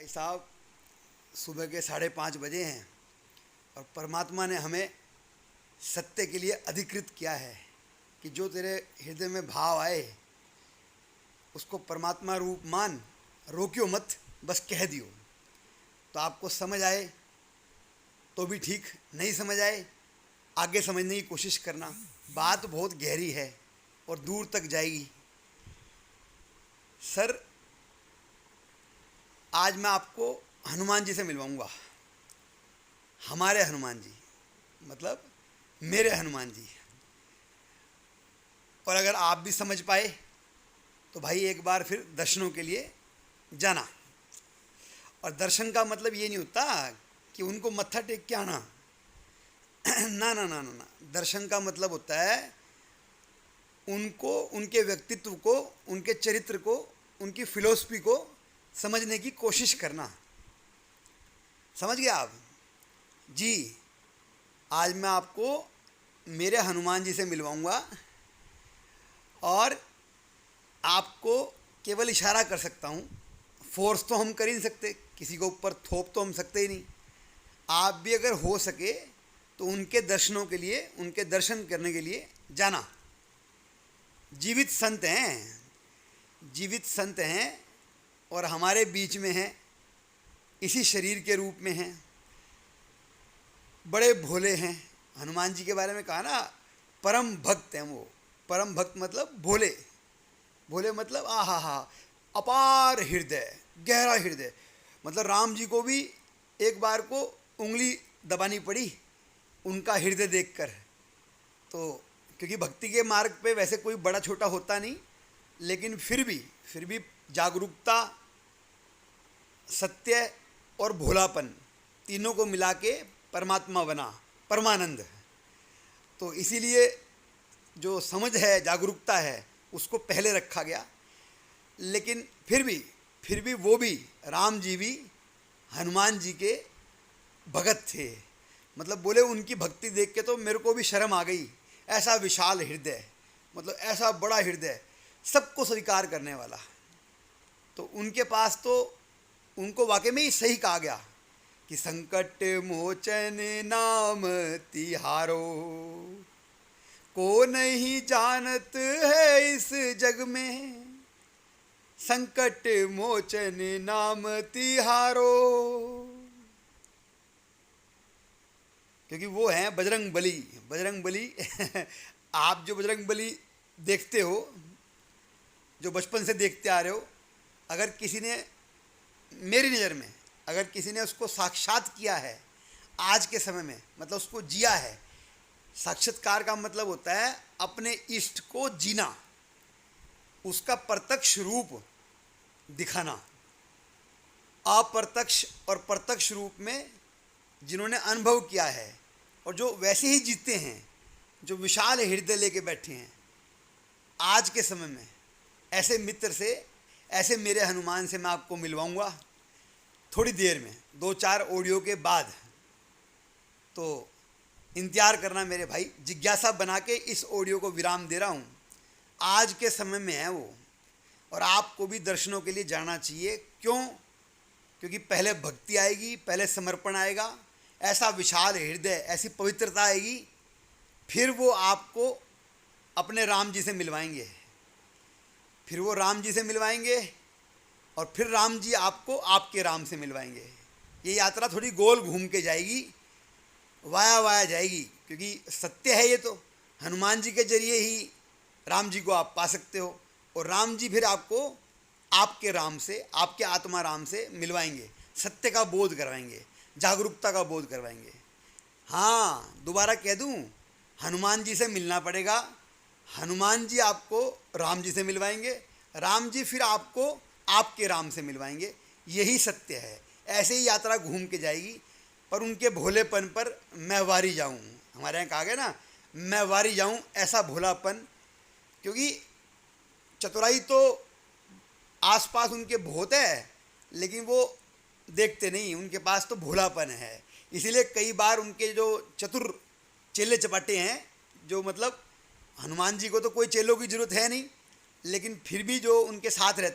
साहब सुबह के 5:30 बजे हैं और परमात्मा ने हमें सत्य के लिए अधिकृत किया है कि जो तेरे हृदय में भाव आए उसको परमात्मा रूप मान, रोकियो मत, बस कह दियो। तो आपको समझ आए तो भी ठीक, नहीं समझ आए आगे समझने की कोशिश करना। बात बहुत गहरी है और दूर तक जाएगी। सर, आज मैं आपको हनुमान जी से मिलवाऊंगा। हमारे हनुमान जी मतलब मेरे हनुमान जी। और अगर आप भी समझ पाए तो भाई एक बार फिर दर्शनों के लिए जाना। और दर्शन का मतलब ये नहीं होता कि उनको मत्था टेक के आना। ना ना ना ना ना, दर्शन का मतलब होता है उनको, उनके व्यक्तित्व को, उनके चरित्र को, उनकी फिलॉसफी को समझने की कोशिश करना। समझ गए आप जी? आज मैं आपको मेरे हनुमान जी से मिलवाऊंगा और आपको केवल इशारा कर सकता हूँ। फोर्स तो हम कर ही नहीं सकते, किसी को ऊपर थोप तो हम सकते ही नहीं। आप भी अगर हो सके तो उनके दर्शनों के लिए, उनके दर्शन करने के लिए जाना। जीवित संत हैं, जीवित संत हैं और हमारे बीच में हैं, इसी शरीर के रूप में हैं। बड़े भोले हैं। हनुमान जी के बारे में कहा ना, परम भक्त हैं वो। परम भक्त मतलब भोले। भोले मतलब आहा हा, अपार हृदय, गहरा हृदय। मतलब राम जी को भी एक बार को उंगली दबानी पड़ी उनका हृदय देखकर। तो क्योंकि भक्ति के मार्ग पे वैसे कोई बड़ा छोटा होता नहीं, लेकिन फिर भी जागरूकता, सत्य और भोलापन तीनों को मिला के परमात्मा बना, परमानंद। तो इसीलिए जो समझ है, जागरूकता है, उसको पहले रखा गया। लेकिन फिर भी वो भी, राम जी भी हनुमान जी के भगत थे। मतलब बोले उनकी भक्ति देख के तो मेरे को भी शर्म आ गई। ऐसा विशाल हृदय, मतलब ऐसा बड़ा हृदय, सबको स्वीकार करने वाला। तो उनके पास तो उनको वाकई में ही सही कहा गया कि संकट मोचन नाम तिहारो, को नहीं जानत है इस जग में, संकट मोचन नाम तिहारो। क्योंकि वो हैं बजरंग बली। बजरंग बली आप जो बजरंग बली देखते हो, जो बचपन से देखते आ रहे हो, अगर किसी ने, मेरी नज़र में अगर किसी ने उसको साक्षात किया है आज के समय में, मतलब उसको जिया है। साक्षात्कार का मतलब होता है अपने इष्ट को जीना, उसका प्रत्यक्ष रूप दिखाना। अप्रत्यक्ष और प्रत्यक्ष रूप में जिन्होंने अनुभव किया है और जो वैसे ही जीते हैं, जो विशाल हृदय लेके बैठे हैं आज के समय में, ऐसे मित्र से, ऐसे मेरे हनुमान से मैं आपको मिलवाऊंगा थोड़ी देर में, 2-4 ऑडियो के बाद। तो इंतज़ार करना मेरे भाई। जिज्ञासा बना के इस ऑडियो को विराम दे रहा हूँ। आज के समय में है वो, और आपको भी दर्शनों के लिए जाना चाहिए। क्यों? क्योंकि पहले भक्ति आएगी, पहले समर्पण आएगा, ऐसा विशाल हृदय, ऐसी पवित्रता आएगी, फिर वो आपको अपने राम जी से मिलवाएंगे। फिर वो राम जी से मिलवाएंगे और फिर राम जी आपको आपके राम से मिलवाएंगे। ये यात्रा थोड़ी गोल घूम के जाएगी, वाया जाएगी, क्योंकि सत्य है ये। तो हनुमान जी के जरिए ही राम जी को आप पा सकते हो, और राम जी फिर आपको आपके राम से, आपके आत्मा राम से मिलवाएंगे, सत्य का बोध करवाएंगे, जागरूकता का बोध करवाएंगे। हाँ, दोबारा कह दूँ, हनुमान जी से मिलना पड़ेगा। हनुमान जी आपको राम जी से मिलवाएंगे, राम जी फिर आपको आपके राम से मिलवाएंगे। यही सत्य है। ऐसे ही यात्रा घूम के जाएगी। पर उनके भोलेपन पर मैं वारी जाऊँ, हमारे यहाँ कहा गया ना, मैं वारी जाऊँ, ऐसा भोलापन। क्योंकि चतुराई तो आसपास उनके बहुत है, लेकिन वो देखते नहीं, उनके पास तो भोलापन है। इसीलिए कई बार उनके जो चतुर चेले चपाटे हैं, जो मतलब हनुमान जी को तो कोई चेलों की ज़रूरत है नहीं, लेकिन फिर भी जो उनके साथ रहते